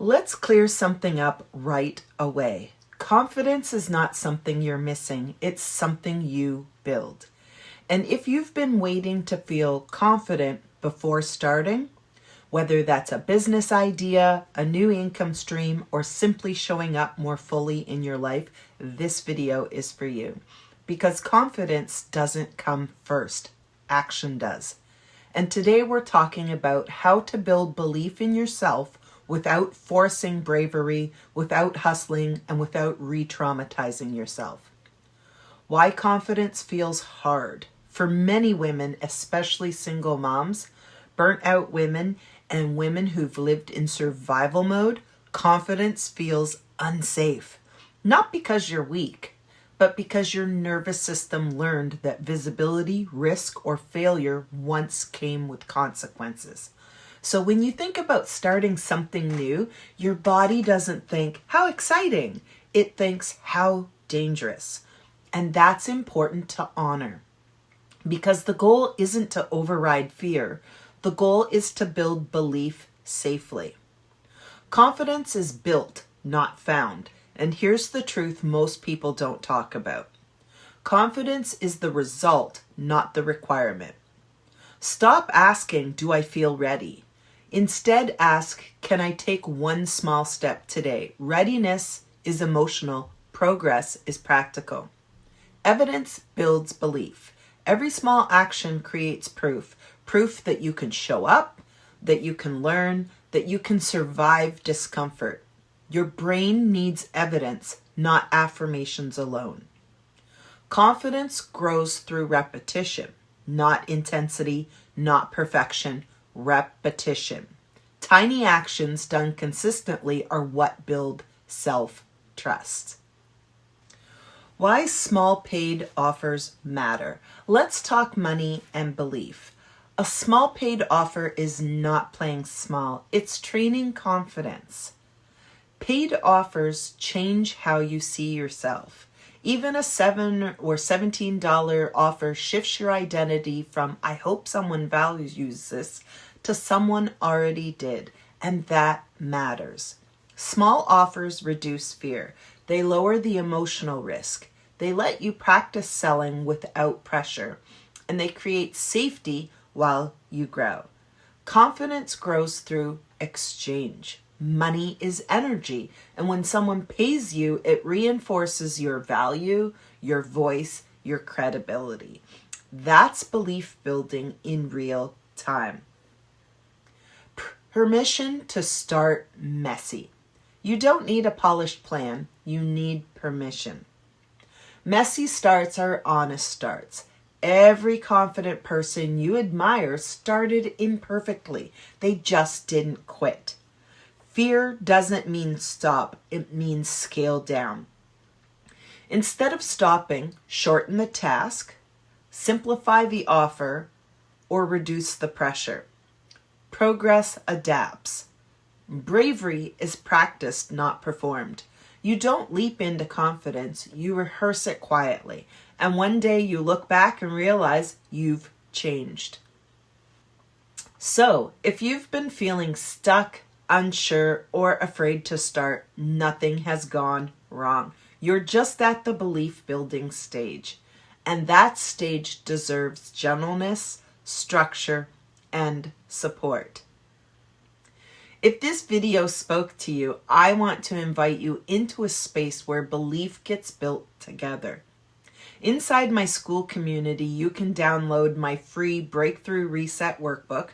Let's clear something up right away. Confidence is not something you're missing, it's something you build. And if you've been waiting to feel confident before starting, whether that's a business idea, a new income stream, or simply showing up more fully in your life, this video is for you. Because confidence doesn't come first, action does. And today we're talking about how to build belief in yourself without forcing bravery, without hustling, and without re-traumatizing yourself. Why confidence feels hard. For many women, especially single moms, burnt out women, and women who've lived in survival mode, confidence feels unsafe. Not because you're weak, but because your nervous system learned that visibility, risk, or failure once came with consequences. So when you think about starting something new, your body doesn't think, how exciting. It thinks, how dangerous. And that's important to honor. Because the goal isn't to override fear. The goal is to build belief safely. Confidence is built, not found. And here's the truth most people don't talk about. Confidence is the result, not the requirement. Stop asking, do I feel ready? Instead, ask, can I take one small step today? Readiness is emotional. Progress is practical. Evidence builds belief. Every small action creates proof. Proof that you can show up, that you can learn, that you can survive discomfort. Your brain needs evidence, not affirmations alone. Confidence grows through repetition, not intensity, not perfection, repetition. Tiny actions done consistently are what build self-trust. Why small paid offers matter. Let's talk money and belief. A small paid offer is not playing small. It's training confidence. Paid offers change how you see yourself. Even a $7 or $17 offer shifts your identity from, I hope someone values this, to someone already did. And that matters. Small offers reduce fear. They lower the emotional risk. They let you practice selling without pressure. And they create safety while you grow. Confidence grows through exchange. Money is energy. And when someone pays you, it reinforces your value, your voice, your credibility. That's belief building in real time. Permission to start messy. You don't need a polished plan. You need permission. Messy starts are honest starts. Every confident person you admire started imperfectly. They just didn't quit. Fear doesn't mean stop. It means scale down. Instead of stopping, shorten the task, simplify the offer, or reduce the pressure. Progress adapts. Bravery is practiced, not performed. You don't leap into confidence, you rehearse it quietly. And one day you look back and realize you've changed. So, if you've been feeling stuck, unsure, or afraid to start, nothing has gone wrong. You're just at the belief building stage. And that stage deserves gentleness, structure, and support. If this video spoke to you, I want to invite you into a space where belief gets built together. Inside my Skool community, you can download my free Breakthrough Reset Workbook,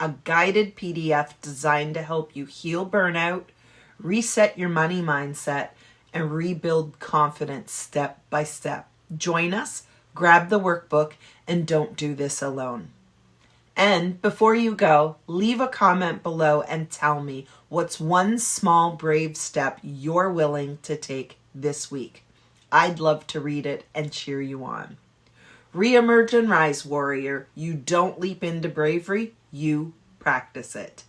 a guided PDF designed to help you heal burnout, reset your money mindset, and rebuild confidence step by step. Join us, grab the workbook, and don't do this alone. And before you go, leave a comment below and tell me what's one small brave step you're willing to take this week. I'd love to read it and cheer you on. Reemerge and rise, warrior. You don't leap into bravery, you practice it.